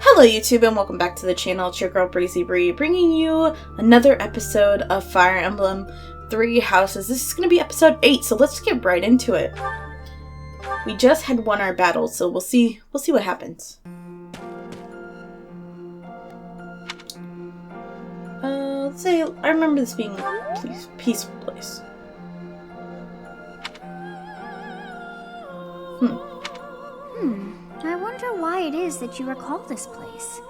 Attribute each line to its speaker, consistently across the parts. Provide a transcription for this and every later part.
Speaker 1: Hello YouTube and welcome back to the channel. It's your girl Breezy Bree bringing you another episode of Fire Emblem Three Houses. This is going to be episode 8, so let's get right into it. We just had won our battle, so we'll see what happens. Let's say I remember this being a peaceful place.
Speaker 2: I wonder why it is that you recall this place.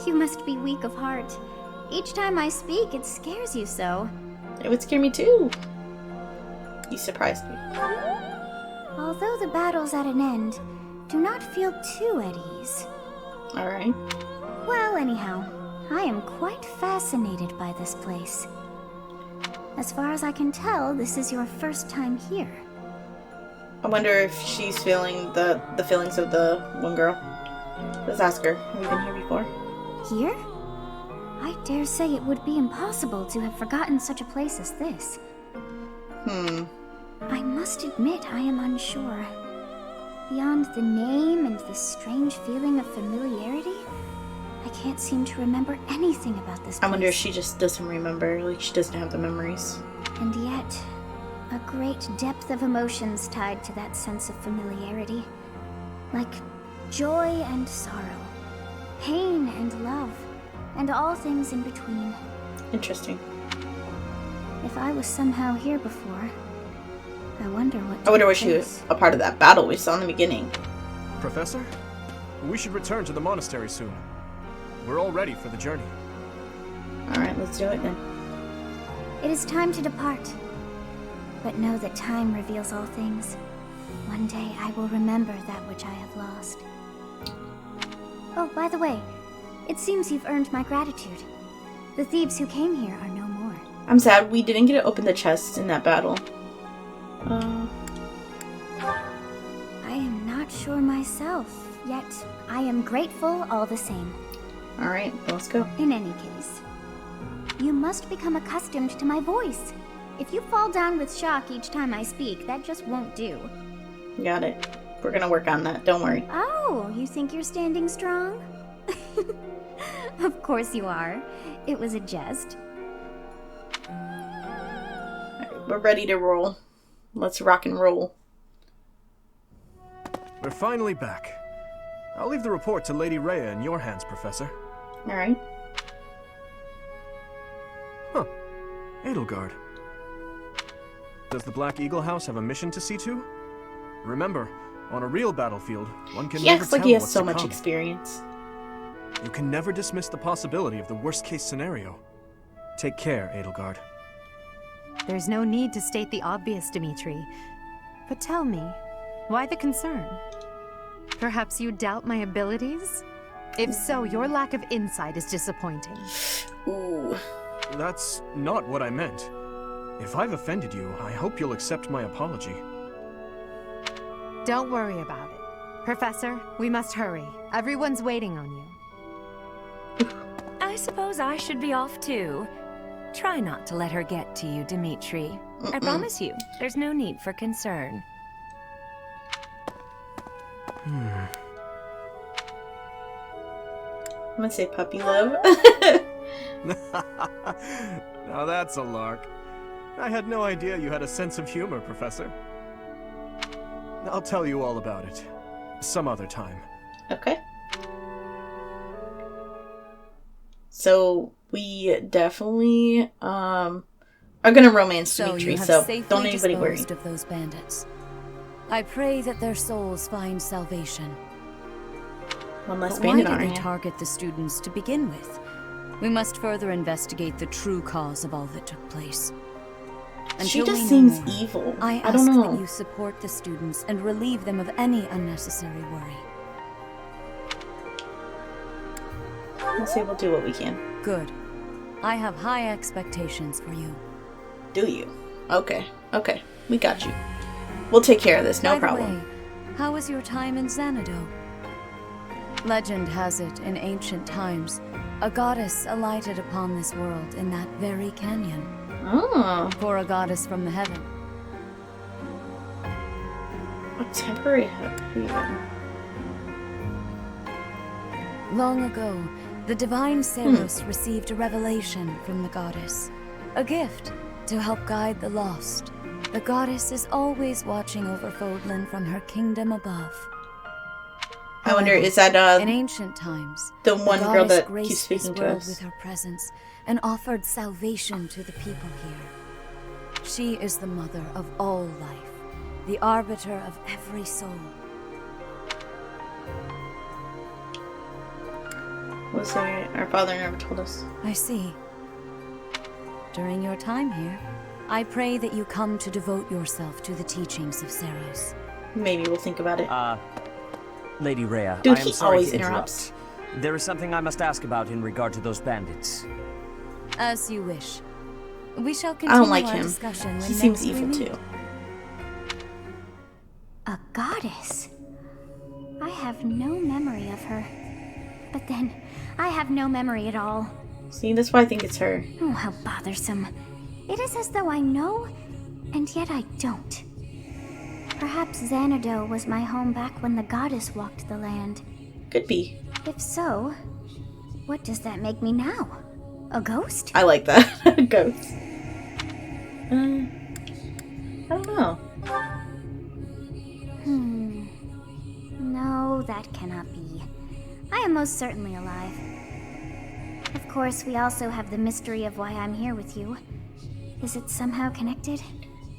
Speaker 2: You must be weak of heart. Each time I speak, it scares you so.
Speaker 1: It would scare me too. You surprised me.
Speaker 2: Although the battle's at an end, do not feel too at ease.
Speaker 1: Alright.
Speaker 2: Well, anyhow, I am quite fascinated by this place. As far as I can tell, this is your first time here.
Speaker 1: I wonder if she's feeling the feelings of the one girl. Let's ask her. Have you been here before?
Speaker 2: Here? I dare say it would be impossible to have forgotten such a place as this. I must admit I am unsure. Beyond the name and the strange feeling of familiarity, I can't seem to remember anything about this place.
Speaker 1: I wonder if she just doesn't remember, like she doesn't have the memories.
Speaker 2: And yet, a great depth of emotions tied to that sense of familiarity. Like joy and sorrow, pain and love, and all things in between.
Speaker 1: Interesting.
Speaker 2: If I was somehow here before, I wonder what...
Speaker 1: I wonder was she was a part of that battle we saw in the beginning.
Speaker 3: Professor? We should return to the monastery soon. We're all ready for the journey.
Speaker 1: Alright, let's do it then.
Speaker 2: It is time to depart. But know that time reveals all things. One day I will remember that which I have lost. Oh, by the way, it seems you've earned my gratitude. The thieves who came here are no more.
Speaker 1: I'm sad we didn't get to open the chest in that battle.
Speaker 2: I am not sure myself, yet I am grateful all the same.
Speaker 1: Alright, let's go.
Speaker 2: In any case, you must become accustomed to my voice. If you fall down with shock each time I speak, that just won't do.
Speaker 1: Got it. We're gonna work on that, don't worry.
Speaker 2: Oh, you think you're standing strong? Of course you are. It was a jest.
Speaker 1: Alright, we're ready to roll. Let's rock and roll.
Speaker 3: We're finally back. I'll leave the report to Lady Rhea in your hands, Professor.
Speaker 1: Alright.
Speaker 3: Huh. Edelgard. Does the Black Eagle House have a mission to see to? Remember, on a real battlefield, one can never
Speaker 1: acts like
Speaker 3: tell
Speaker 1: he has
Speaker 3: what's
Speaker 1: so
Speaker 3: to
Speaker 1: much
Speaker 3: come.
Speaker 1: experience.
Speaker 3: You can never dismiss the possibility of the worst-case scenario. Take care, Edelgard.
Speaker 4: There's no need to state the obvious, Dimitri. But tell me, why the concern? Perhaps you doubt my abilities? If so, your lack of insight is disappointing.
Speaker 1: Ooh.
Speaker 3: That's not what I meant. If I've offended you, I hope you'll accept my apology.
Speaker 4: Don't worry about it. Professor, we must hurry. Everyone's waiting on you.
Speaker 5: I suppose I should be off too. Try not to let her get to you, Dimitri. I promise you, there's no need for concern.
Speaker 1: I'm gonna say puppy love.
Speaker 3: Now that's a lark. I had no idea you had a sense of humor, Professor. I'll tell you all about it. Some other time.
Speaker 1: Okay. So we definitely are gonna romance Dimitri, so don't anybody worry.
Speaker 5: Of those bandits. I pray that their souls find salvation.
Speaker 1: One less
Speaker 5: But why
Speaker 1: bandit
Speaker 5: did
Speaker 1: on
Speaker 5: they
Speaker 1: our hand.
Speaker 5: target the students to begin with? We must further investigate the true cause of all that took place.
Speaker 1: She
Speaker 5: Until
Speaker 1: just
Speaker 5: we know
Speaker 1: seems
Speaker 5: more,
Speaker 1: evil.
Speaker 5: I
Speaker 1: I don't
Speaker 5: ask
Speaker 1: know.
Speaker 5: that you support the students and relieve them of any unnecessary worry.
Speaker 1: We'll say we'll do what we can.
Speaker 5: Good. I have high expectations for you.
Speaker 1: Do you? Okay. Okay. We got you. We'll take care of this, no
Speaker 5: By the
Speaker 1: problem.
Speaker 5: way, how was your time in Xanadu? Legend has it, in ancient times, a goddess alighted upon this world in that very canyon.
Speaker 1: Oh.
Speaker 5: For a goddess from the heaven.
Speaker 1: A temporary haven.
Speaker 5: Long ago, the divine Sarros received a revelation from the goddess. A gift to help guide the lost. The goddess is always watching over Fodlan from her kingdom above.
Speaker 1: I wonder, is that
Speaker 5: in ancient times,
Speaker 1: the one girl that keeps
Speaker 5: graced
Speaker 1: speaking
Speaker 5: this
Speaker 1: to
Speaker 5: world
Speaker 1: us?
Speaker 5: with her presence and offered salvation to the people here. She is the mother of all life, the arbiter of every soul.
Speaker 1: Was there? Our father never told us.
Speaker 5: I see. During your time here, I pray that you come to devote yourself to the teachings of Sarros.
Speaker 1: Maybe we'll think about it.
Speaker 6: Lady Rhea,
Speaker 1: Dude,
Speaker 6: I am
Speaker 1: he
Speaker 6: sorry
Speaker 1: always
Speaker 6: to
Speaker 1: interrupts.
Speaker 6: interrupt. There is something I must ask about in regard to those bandits.
Speaker 5: As you wish. We shall
Speaker 1: I
Speaker 5: continue
Speaker 1: don't like
Speaker 5: our
Speaker 1: him.
Speaker 5: discussion when
Speaker 1: He seems
Speaker 5: next we
Speaker 1: evil
Speaker 5: meet.
Speaker 1: too.
Speaker 2: A goddess? I have no memory of her. But then, I have no memory at all.
Speaker 1: See, that's why I think it's her.
Speaker 2: Oh, how bothersome. It is as though I know, and yet I don't. Perhaps Xanadu was my home back when the goddess walked the land.
Speaker 1: Could be.
Speaker 2: If so, what does that make me now? A ghost?
Speaker 1: I like that. Ghost. I don't know.
Speaker 2: No, that cannot be. I am most certainly alive. Of course, we also have the mystery of why I'm here with you. Is it somehow connected?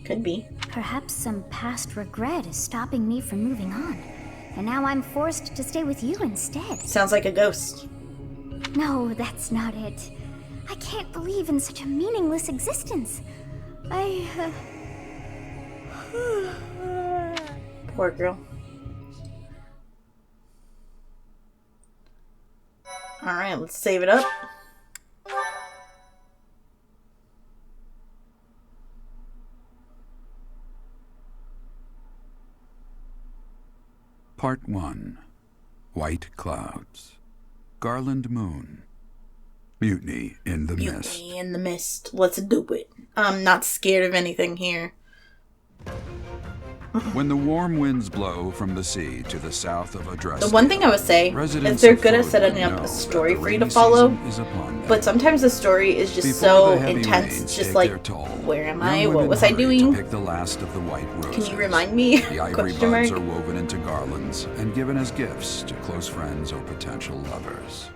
Speaker 1: Could be.
Speaker 2: Perhaps some past regret is stopping me from moving on, and now I'm forced to stay with you instead.
Speaker 1: Sounds like a ghost.
Speaker 2: No, that's not it. I can't believe in such a meaningless existence.
Speaker 1: Poor girl. Alright, let's save it up.
Speaker 7: Part 1. White Clouds. Garland Moon. Mutiny in the Mist.
Speaker 1: Mutiny in the Mist. Let's do it. I'm not scared of anything here.
Speaker 7: When the warm winds blow from the sea to the south of Adresta,
Speaker 1: The one thing I would say is they're good at setting up a story for you to follow, but sometimes the story is just so intense, just like, where am I? What was I doing?
Speaker 7: Pick the last of the white roses.
Speaker 1: Can you remind me?
Speaker 7: The ivory buds are woven into garlands and given as gifts to close friends or potential lovers.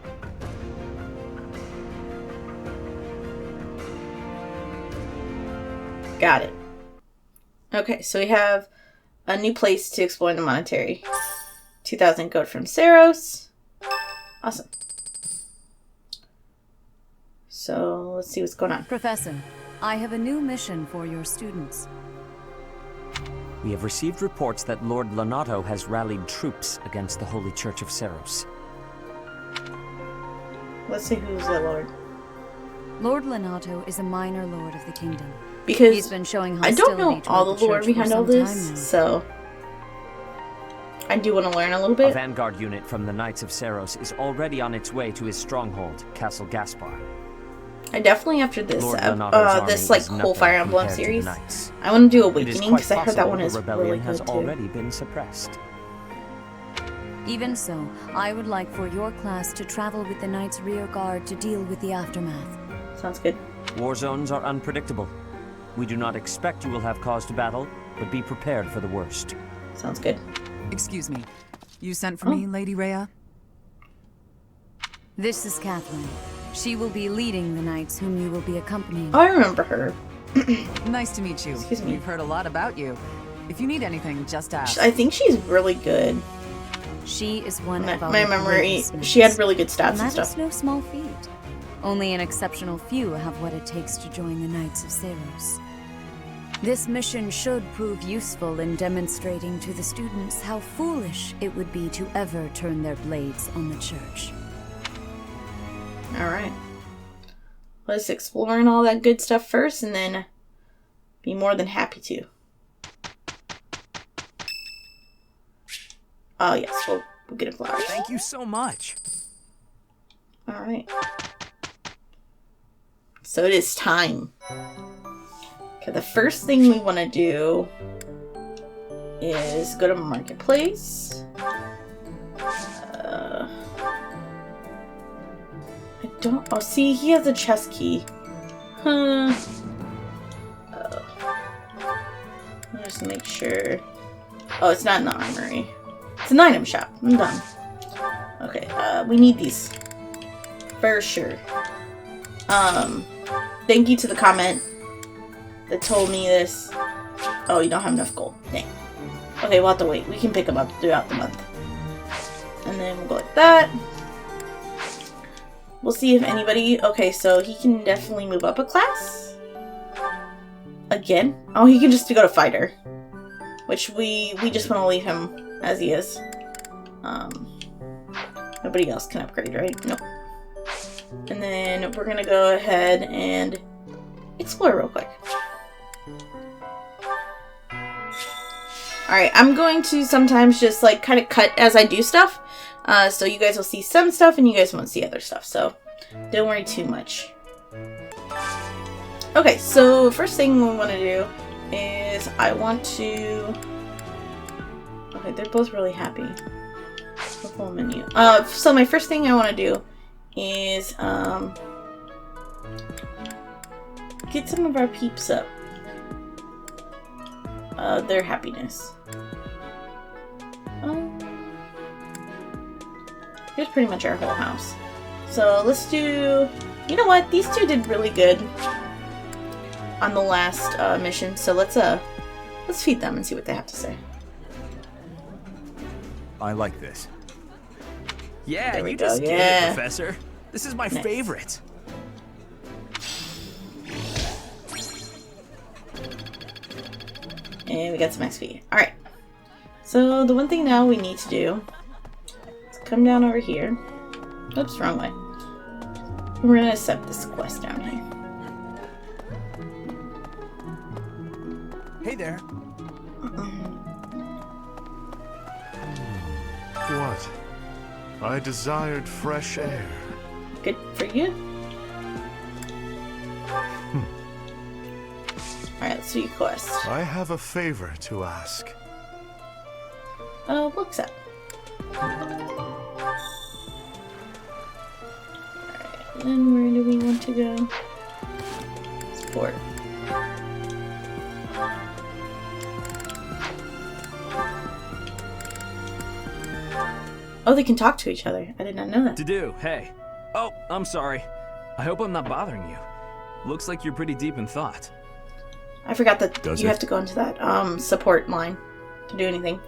Speaker 1: Got it. Okay, so we have a new place to explore in the monastery. 2,000 gold from Sarros. Awesome. So, let's see what's going on.
Speaker 5: Professor, I have a new mission for your students.
Speaker 6: We have received reports that Lord Lonato has rallied troops against the Holy Church of Sarros.
Speaker 1: Let's see who's the lord.
Speaker 5: Lord Lonato is a minor lord of the kingdom.
Speaker 1: Because
Speaker 5: he's been showing
Speaker 1: I don't know
Speaker 5: hostility
Speaker 1: all
Speaker 5: toward
Speaker 1: the lore
Speaker 5: church
Speaker 1: behind
Speaker 5: for
Speaker 1: all
Speaker 5: some
Speaker 1: this,
Speaker 5: time now.
Speaker 1: so I do want to learn a little
Speaker 6: A
Speaker 1: bit.
Speaker 6: vanguard unit from the Knights of Sarros is already on its way to his stronghold, Castle Gaspar.
Speaker 1: I definitely, after this,
Speaker 6: Lord Lonato's
Speaker 1: this
Speaker 6: army
Speaker 1: like
Speaker 6: is
Speaker 1: whole
Speaker 6: nothing
Speaker 1: Fire Emblem
Speaker 6: compared to the
Speaker 1: series,
Speaker 6: Knights.
Speaker 1: I want to do
Speaker 6: It is
Speaker 1: Awakening
Speaker 6: quite
Speaker 1: because I heard that one
Speaker 6: possible
Speaker 1: is
Speaker 6: the rebellion
Speaker 1: really
Speaker 6: has
Speaker 1: good too.
Speaker 6: already been suppressed.
Speaker 5: Even so, I would like for your class to travel with the Knights' rear guard to deal with the aftermath.
Speaker 1: Sounds good.
Speaker 6: War zones are unpredictable. We do not expect you will have cause to battle, but be prepared for the worst.
Speaker 1: Sounds good.
Speaker 8: Excuse me. You sent for me, Lady Rhea?
Speaker 5: This is Catherine. She will be leading the knights whom you will be accompanying.
Speaker 1: Oh, I remember her.
Speaker 8: Nice to meet you.
Speaker 1: Excuse me.
Speaker 8: We've heard a lot about you. If you need anything, just ask.
Speaker 1: I think she's really good.
Speaker 5: She is one of our
Speaker 1: My memory,
Speaker 5: greatest knights.
Speaker 1: she had really good stats and
Speaker 5: That
Speaker 1: stuff.
Speaker 5: is no small feat. Only an exceptional few have what it takes to join the Knights of Sarros. This mission should prove useful in demonstrating to the students how foolish it would be to ever turn their blades on the church.
Speaker 1: Alright. Let's explore and all that good stuff first, and then be more than happy to. Oh, yes, we'll get a flower.
Speaker 3: Thank you so much.
Speaker 1: Alright. So it is time. Okay, the first thing we want to do is go to Marketplace. don't... Oh, see, he has a chest key. Huh. Just make sure. Oh, it's not in the armory. It's an item shop. I'm done. Okay, we need these. For sure. Thank you to the comment that told me this. Oh, you don't have enough gold. Dang. Okay, we'll have to wait. We can pick them up throughout the month. And then we'll go like that. We'll see if anybody... Okay, so he can definitely move up a class. Again? Oh, he can just go to fighter. Which we just want to leave him as he is. Nobody else can upgrade, right? Nope. And then we're gonna go ahead and explore real quick. Alright, I'm going to sometimes just like kind of cut as I do stuff. So you guys will see some stuff and you guys won't see other stuff. So don't worry too much. Okay, so first thing we want to do is I want to... Okay, they're both really happy. Full menu. So my first thing I want to do is get some of our peeps up. Their happiness. Here's pretty much our whole house. So let's do... You know what? These two did really good on the last mission. So let's feed them and see what they have to say.
Speaker 9: I like this.
Speaker 10: Yeah,
Speaker 1: you
Speaker 10: just
Speaker 1: go.
Speaker 10: get it, Professor. This is my
Speaker 1: Nice.
Speaker 10: favorite.
Speaker 1: And we got some XP. Alright. So the one thing now we need to do is come down over here. Oops, wrong way. We're gonna accept this quest down here.
Speaker 9: Hey there.
Speaker 11: What? I desired fresh air.
Speaker 1: Good for you. Alright, let's do your quest.
Speaker 11: I have a favor to ask.
Speaker 1: We'll accept. Alright, then where do we want to go? Sport. Oh, they can talk to each other. I did not know that.
Speaker 10: To do, hey. Oh, I'm sorry. I hope I'm not bothering you. Looks like you're pretty deep in thought.
Speaker 1: I forgot that you have to go into that support line to do anything.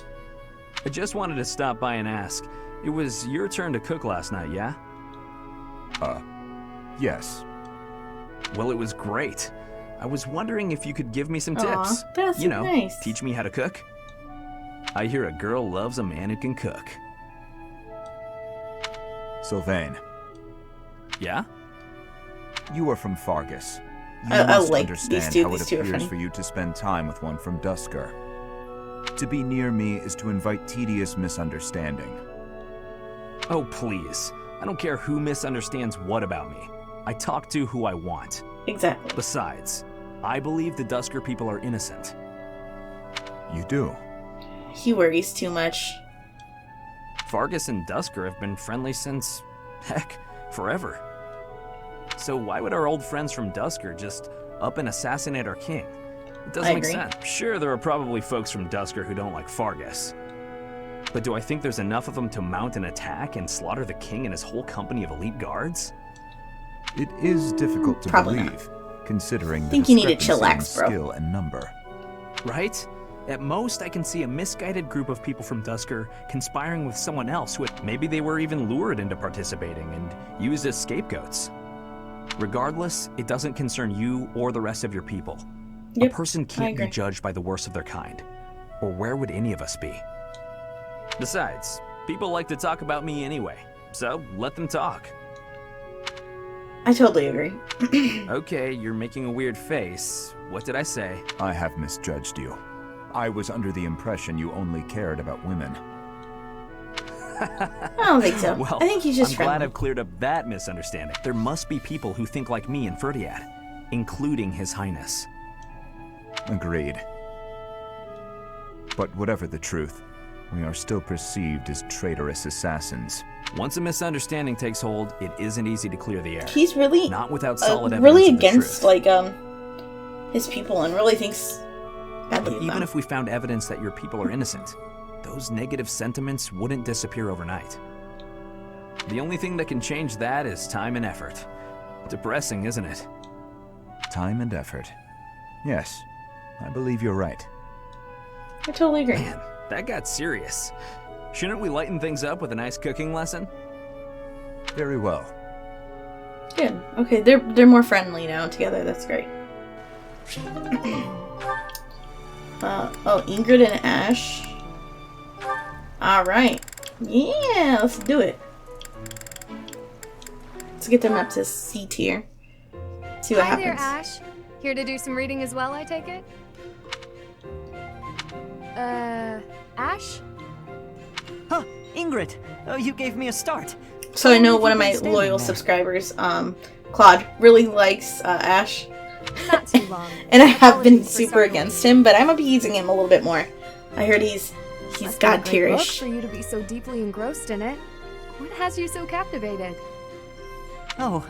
Speaker 10: I just wanted to stop by and ask. It was your turn to cook last night, yeah?
Speaker 9: Yes.
Speaker 10: Well, it was great. I was wondering if you could give me some
Speaker 1: Aw,
Speaker 10: tips.
Speaker 1: that's
Speaker 10: You know,
Speaker 1: nice.
Speaker 10: teach me how to cook. I hear a girl loves a man who can cook.
Speaker 9: Sylvain,
Speaker 10: Yeah?
Speaker 9: you are from Fargus. You
Speaker 1: I
Speaker 9: must
Speaker 1: like
Speaker 9: understand
Speaker 1: these two.
Speaker 9: how
Speaker 1: These
Speaker 9: it
Speaker 1: two are
Speaker 9: appears
Speaker 1: funny.
Speaker 9: for you to spend time with one from Dusker. To be near me is to invite tedious misunderstanding.
Speaker 10: Oh, please. I don't care who misunderstands what about me. I talk to who I want.
Speaker 1: Exactly.
Speaker 10: Besides, I believe the Dusker people are innocent.
Speaker 9: You do?
Speaker 1: He worries too much.
Speaker 10: Fargus and Dusker have been friendly since, heck, forever. So why would our old friends from Dusker just up and assassinate our king? It doesn't
Speaker 1: I
Speaker 10: make
Speaker 1: agree.
Speaker 10: sense. Sure, there are probably folks from Dusker who don't like Fargus. But do I think there's enough of them to mount an attack and slaughter the king and his whole company of elite guards?
Speaker 9: It is difficult to
Speaker 1: Probably
Speaker 9: believe, considering the
Speaker 1: Think you need to
Speaker 9: discrepancy in
Speaker 1: chillax, bro.
Speaker 9: skill and number.
Speaker 10: Right? At most, I can see a misguided group of people from Dusker conspiring with someone else who maybe they were even lured into participating and used as scapegoats. Regardless, it doesn't concern you or the rest of your people.
Speaker 1: Yep,
Speaker 10: A person
Speaker 1: I
Speaker 10: can't be
Speaker 1: agree.
Speaker 10: judged by the worst of their kind. Or where would any of us be? Besides, people like to talk about me anyway, so let them talk.
Speaker 1: I totally agree.
Speaker 10: Okay, you're making a weird face. What did I say?
Speaker 9: I have misjudged you. I was under the impression you only cared about women.
Speaker 1: I don't think so.
Speaker 10: Well,
Speaker 1: I think he's just
Speaker 10: I'm glad
Speaker 1: friendly.
Speaker 10: I've cleared up that misunderstanding. There must be people who think like me in Ferdiad, including His Highness.
Speaker 9: Agreed. But whatever the truth, we are still perceived as traitorous assassins.
Speaker 10: Once a misunderstanding takes hold, it isn't easy to clear the air.
Speaker 1: He's really
Speaker 10: not without solid evidence
Speaker 1: really
Speaker 10: of the
Speaker 1: against
Speaker 10: truth.
Speaker 1: like his people and really thinks badly of
Speaker 10: Even
Speaker 1: them.
Speaker 10: if we found evidence that your people are innocent, those negative sentiments wouldn't disappear overnight. The only thing that can change that is time and effort. Depressing, isn't it?
Speaker 9: Time and effort. Yes, I believe you're right.
Speaker 1: I totally agree.
Speaker 10: Man, that got serious. Shouldn't we lighten things up with a nice cooking lesson?
Speaker 9: Very well.
Speaker 1: Good. Okay, they're more friendly now together. That's great. Oh, Ingrid and Ash. All right. Yeah, let's do it. Let's get them up to C tier. See what happens.
Speaker 12: Hi there, Ash. Here to do some reading as well, I take it? Ash?
Speaker 13: Huh, Ingrid, you gave me a start.
Speaker 1: So I know one of my loyal subscribers, Claude, really likes Ash.
Speaker 12: Not too long.
Speaker 1: And I have been super against him, but I'm appeasing him a little bit more. I heard he's god tierish.
Speaker 12: For you to be so deeply engrossed in it. What has you so captivated?
Speaker 13: Oh,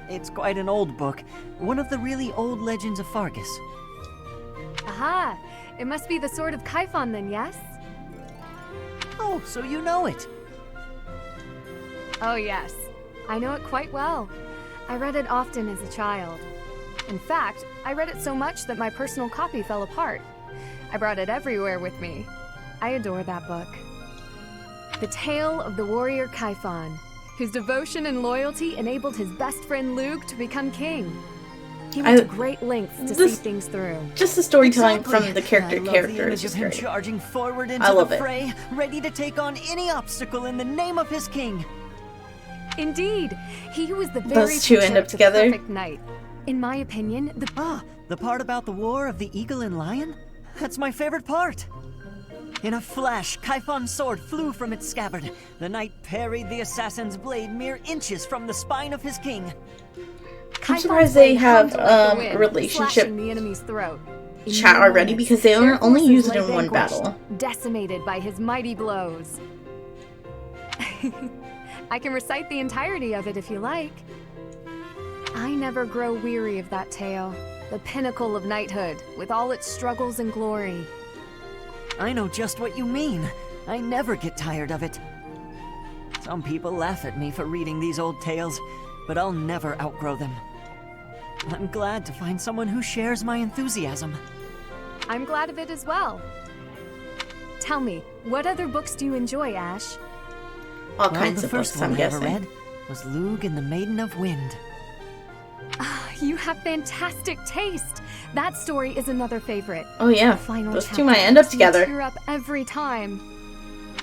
Speaker 13: it's quite an old book. One of the really old legends of Fargus.
Speaker 12: Aha! It must be the Sword of Kaifon then, yes?
Speaker 13: Oh, so you know it.
Speaker 12: Oh yes, I know it quite well. I read it often as a child. In fact, I read it so much that my personal copy fell apart. I brought it everywhere with me. I adore that book. The tale of the warrior Kaifon, whose devotion and loyalty enabled his best friend Lug to become king. He went to great lengths to see things through.
Speaker 1: Just the storytelling
Speaker 13: Exactly.
Speaker 1: from the character
Speaker 13: I love the image
Speaker 1: is
Speaker 13: of him
Speaker 1: great.
Speaker 13: charging forward into
Speaker 1: I love
Speaker 13: the
Speaker 1: it.
Speaker 13: fray, ready to take on any obstacle in the name of his king.
Speaker 12: Indeed, he was the very
Speaker 1: Those two end
Speaker 12: picture
Speaker 1: up
Speaker 12: of the
Speaker 1: together.
Speaker 12: perfect knight. In my opinion,
Speaker 13: the part about the war of the eagle and lion? That's my favorite part. In a flash, Kaifon's sword flew from its scabbard. The knight parried the assassin's blade mere inches from the spine of his king.
Speaker 1: I'm surprised they have a
Speaker 12: slashing
Speaker 1: relationship
Speaker 12: the enemy's throat. In
Speaker 1: chat
Speaker 12: mere
Speaker 1: already
Speaker 12: moments,
Speaker 1: because they
Speaker 12: their
Speaker 1: only
Speaker 12: forces
Speaker 1: use it
Speaker 12: lay
Speaker 1: in one
Speaker 12: vanquished,
Speaker 1: battle.
Speaker 12: decimated by his mighty blows. I can recite the entirety of it if you like. I never grow weary of that tale, the pinnacle of knighthood, with all its struggles and glory.
Speaker 13: I know just what you mean. I never get tired of it. Some people laugh at me for reading these old tales, but I'll never outgrow them. I'm glad to find someone who shares my enthusiasm.
Speaker 12: I'm glad of it as well. Tell me, what other books do you enjoy, Ash?
Speaker 1: All
Speaker 13: Well,
Speaker 1: kinds
Speaker 13: the
Speaker 1: of
Speaker 13: first
Speaker 1: books,
Speaker 13: one
Speaker 1: I'm
Speaker 13: I ever
Speaker 1: guessing.
Speaker 13: read was Lug and the Maiden of Wind.
Speaker 12: You have fantastic taste. That story is another favorite.
Speaker 1: Oh yeah,
Speaker 12: The final
Speaker 1: those two
Speaker 12: chapter
Speaker 1: might end up
Speaker 12: makes me
Speaker 1: together.
Speaker 12: tear up every time.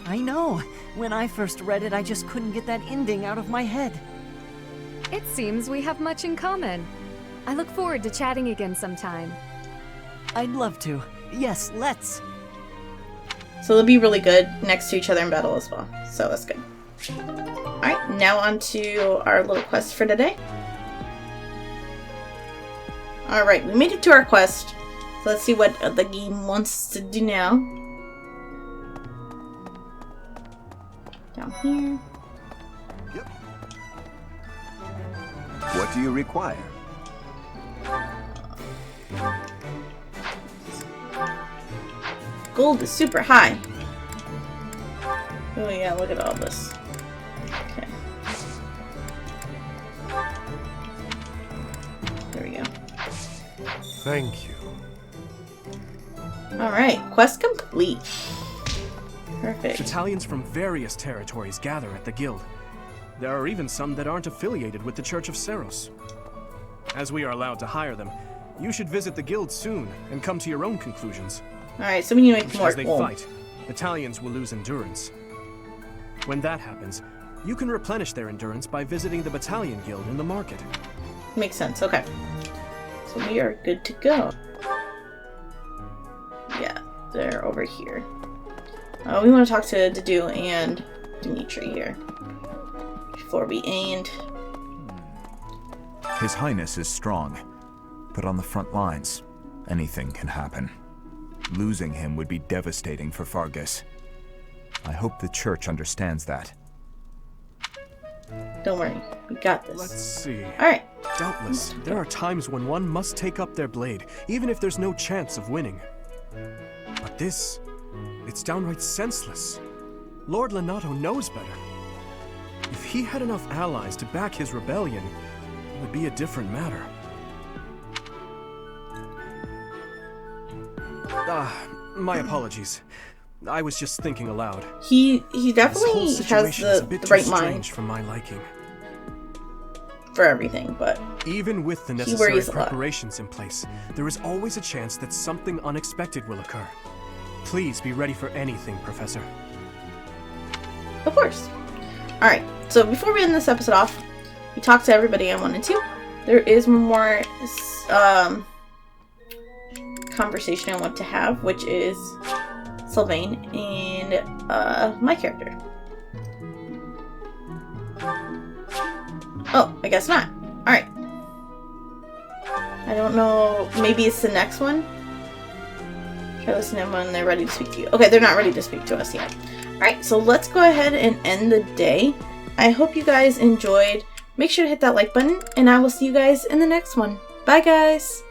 Speaker 13: I know. When I first read it, I just couldn't get that ending out of my head.
Speaker 12: It seems we have much in common. I look forward to chatting again sometime.
Speaker 13: I'd love to. Yes, let's.
Speaker 1: So they'll be really good next to each other in battle as well. So that's good. Alright, now on to our little quest for today. Alright, we made it to our quest. So let's see what the game wants to do now. Down here.
Speaker 14: What do you require?
Speaker 1: Gold is super high. Oh yeah, look at all this. Okay. There we go.
Speaker 11: Thank you.
Speaker 1: Alright, quest complete. Perfect.
Speaker 3: Battalions from various territories gather at the guild. There are even some that aren't affiliated with the Church of Sarros. As we are allowed to hire them, you should visit the guild soon and come to your own conclusions.
Speaker 1: Alright, so we need to make more
Speaker 3: As they
Speaker 1: gold.
Speaker 3: fight, battalions will lose endurance. When that happens, you can replenish their endurance by visiting the battalion guild in the market.
Speaker 1: Makes sense, okay. So we are good to go. Yeah, they're over here. We want to talk to Dedu and Dimitri here. Before we end.
Speaker 9: His Highness is strong, but on the front lines, anything can happen. Losing him would be devastating for Fargus. I hope the Church understands that.
Speaker 1: Don't worry. We got this.
Speaker 3: Let's see.
Speaker 1: Alright.
Speaker 3: Doubtless, there are times when one must take up their blade, even if there's no chance of winning. But this, it's downright senseless. Lord Lonato knows better. If he had enough allies to back his rebellion, it would be a different matter. My apologies. I was just thinking aloud.
Speaker 1: He definitely has the right mind
Speaker 3: for my liking.
Speaker 1: For everything, but
Speaker 3: even with the necessary preparations in place, there is always a chance that something unexpected will occur. Please be ready for anything, Professor.
Speaker 1: Of course. Alright, so before we end this episode off, we talked to everybody I wanted to. There is one more conversation I want to have, which is Sylvain and my character. Oh, I guess not. Alright. I don't know. Maybe it's the next one? Try listening to them when they're ready to speak to you. Okay, they're not ready to speak to us yet. Alright, so let's go ahead and end the day. I hope you guys enjoyed. Make sure to hit that like button, and I will see you guys in the next one. Bye, guys!